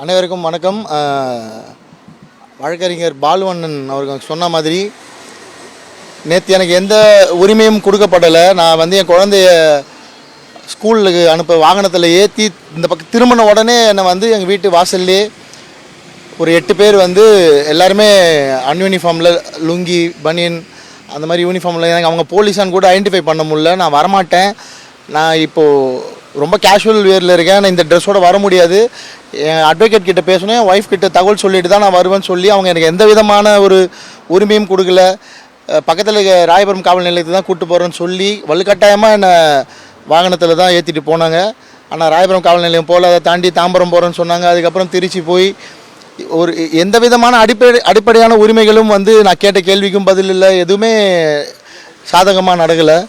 அனைவருக்கும் வணக்கம். வழக்கறிஞர் பாலுவண்ணன் அவர்கள் சொன்ன மாதிரி நேற்று எனக்கு எந்த உரிமையும் கொடுக்கப்படலை. நான் என் குழந்தைய ஸ்கூலுக்கு அனுப்ப வாகனத்தில் ஏற்றி இந்த பக்கம் திரும்பின உடனே என்னை எங்கள் வீட்டு வாசல்லே ஒரு 8 பேர் எல்லாருமே அன்யூனிஃபார்மில் லுங்கி பனியன் அந்த மாதிரி யூனிஃபார்மில் எனக்கு அவங்க போலீஸான்னு கூட ஐடென்டிஃபை பண்ண முடியல. நான் வரமாட்டேன், நான் இப்போது ரொம்ப கேஷுவல் வேரில் இருக்கேன், நான் இந்த ட்ரெஸ்ஸோடு வர முடியாது, என் அட்வொகேட் கிட்ட பேசணும், என் ஒய்ஃப் கிட்ட தகவல் சொல்லிட்டு தான் நான் வருவேன்னு சொல்லி அவங்க எனக்கு எந்த விதமான ஒரு உரிமையும் கொடுக்கல. பக்கத்தில் ராயபுரம் காவல் நிலையத்துக்கு தான் கூப்பிட்டு போகிறேன்னு சொல்லி வலுக்கட்டாயமாக என்னை வாகனத்தில் தான் ஏற்றிட்டு போனாங்க. ஆனால் ராயபுரம் காவல் நிலையம் போல் அதை தாண்டி தாம்பரம் போகிறேன்னு சொன்னாங்க. அதுக்கப்புறம் திருச்சி போய் ஒரு எந்த விதமான அடிப்படையான உரிமைகளும் நான் கேட்ட கேள்விக்கும் பதில் இல்லை, எதுவுமே சாதகமாக நடக்கலை.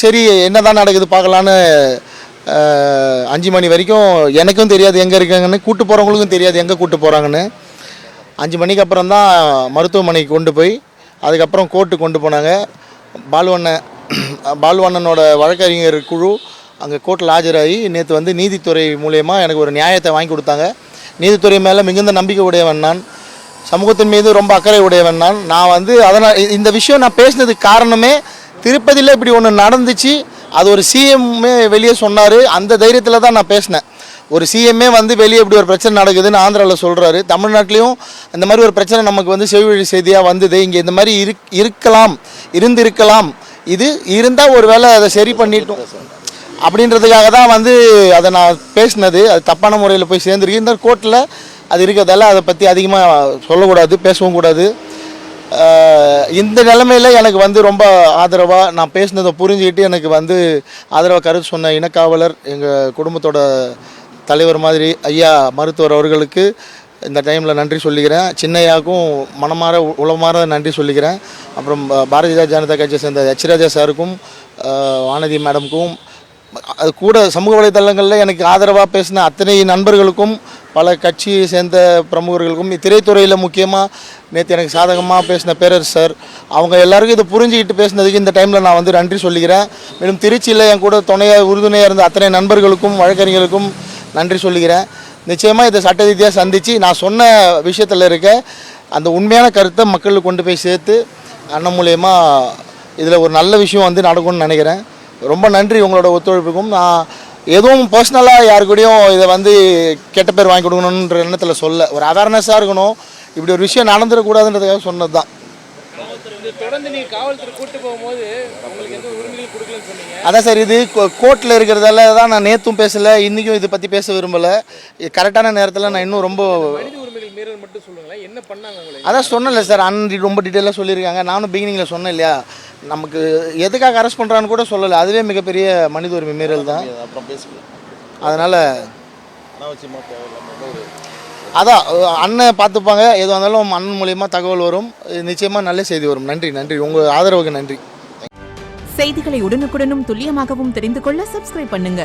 சரி என்ன தான் நடக்குது பார்க்கலான்னு 5 மணி வரைக்கும் எனக்கும் தெரியாது எங்கே இருக்காங்கன்னு, கூட்டு போகிறவங்களுக்கும் தெரியாது எங்கே கூட்டு போகிறாங்கன்னு. 5 மணிக்கு அப்புறம் தான் மருத்துவமனைக்கு கொண்டு போய் அதுக்கப்புறம் கோர்ட்டுக்கு கொண்டு போனாங்க. பாலுவண்ணனோட வழக்கறிஞர் குழு அங்கே கோர்ட்டில் ஆஜராகி நேற்று நீதித்துறை மூலயமா எனக்கு ஒரு நியாயத்தை வாங்கி கொடுத்தாங்க. நீதித்துறை மேலே மிகுந்த நம்பிக்கை உடையவன் நான், சமூகத்தின் மீது ரொம்ப அக்கறை உடையவன் நான். அதனால் இந்த விஷயம் நான் பேசினதுக்கு காரணமே திருப்பதியில் இப்படி ஒன்று நடந்துச்சு, அது ஒரு சிஎம்மே வெளியே சொன்னார், அந்த தைரியத்தில் தான் நான் பேசினேன். ஒரு சிஎம்மே வெளியே இப்படி ஒரு பிரச்சனை நடக்குதுன்னு ஆந்திராவில் சொல்கிறாரு, தமிழ்நாட்டிலையும் இந்த மாதிரி ஒரு பிரச்சனை நமக்கு செவிவழி செய்தியாக வந்தது, இங்கே இந்த மாதிரி இருந்திருக்கலாம், இது இருந்தால் ஒரு வேளை அதை சரி பண்ணிட்டோம் அப்படின்றதுக்காக தான் அதை நான் பேசினது. அது தப்பான முறையில் போய் சேர்ந்துருக்கு. இந்த கோர்ட்டில் அது இருக்கிறதால அதை பற்றி அதிகமாக சொல்லக்கூடாது, பேசவும் கூடாது. இந்த நிலைமையில் எனக்கு ரொம்ப ஆதரவாக நான் பேசினதை புரிஞ்சுக்கிட்டு எனக்கு ஆதரவாக கருத்து சொன்ன இனக்காவலர், எங்கள் குடும்பத்தோட தலைவர் மாதிரி ஐயா மருத்துவர் அவர்களுக்கு இந்த டைமில் நன்றி சொல்லிக்கிறேன். சின்னையாவுக்கும் மனமாற உளமாற நன்றி சொல்லிக்கிறேன். அப்புறம் பாரதிய ஜனதா கட்சியை சேர்ந்த எச்ராஜா சாருக்கும் வானதி மேடமுக்கும், அது கூட சமூக வலைதளங்களில் எனக்கு ஆதரவாக பேசின அத்தனை நண்பர்களுக்கும், பல கட்சியை சேர்ந்த பிரமுகர்களுக்கும், திரைத்துறையில் முக்கியமாக நேற்று எனக்கு சாதகமாக பேசின பேரரசு சார், அவங்க எல்லாருக்கும் இதை புரிஞ்சுக்கிட்டு பேசினதுக்கு இந்த டைமில் நான் நன்றி சொல்லிக்கிறேன். மேலும் திருச்சியில் என் கூட உறுதுணையாக இருந்த அத்தனை நண்பர்களுக்கும் வழக்கறிஞர்களுக்கும் நன்றி சொல்லிக்கிறேன். நிச்சயமாக இதை சட்ட ரீதியாக சந்தித்து நான் சொன்ன விஷயத்தில் இருக்க அந்த உண்மையான கருத்தை மக்களுக்கு கொண்டு போய் சேர்த்து அண்ணன் மூலயமா இதில் ஒரு நல்ல விஷயம் நடக்கும்னு நினைக்கிறேன். ரொம்ப நன்றி உங்களோட ஒத்துழைப்புக்கும். நான் எதுவும் பர்சனலாக யாருக்கூடையும் இதை கெட்ட பேர் வாங்கி கொடுக்கணுன்ற எண்ணத்தில் சொல்ல, ஒரு அவேர்னஸாக இருக்கணும், இப்படி ஒரு விஷயம் நடந்துடக்கூடாதுன்றதுக்காக சொன்னது தான். அதான் சார், இது கோர்ட்டில் இருக்கிறதால தான் நான் நேற்றும் பேசலை, இன்றைக்கும் இதை பற்றி பேச விரும்பலை. கரெக்டான நேரத்தில் நான் இன்னும் ரொம்ப அதான் சொன்னல சார், ரொம்ப டீட்டெயிலாக சொல்லியிருக்காங்க. நானும் பிகினிங்கில் சொன்னேன் இல்லையா, நமக்கு எதுக்காக அரெஸ்ட் பண்ணுறான்னு கூட சொல்லலை, அதுவே மிகப்பெரிய மனித உரிமை மீறல் தான். அதனால் அதான் அண்ணன் பார்த்துப்பாங்க, எதுவாக இருந்தாலும் அண்ணன் மூலியமாக தகவல் வரும், நிச்சயமாக நல்ல செய்தி வரும். நன்றி நன்றி, உங்கள் ஆதரவுக்கு நன்றி. செய்திகளை உடனுக்குடனும் துல்லியமாகவும் தெரிந்து கொள்ள சப்ஸ்கிரைப் பண்ணுங்க.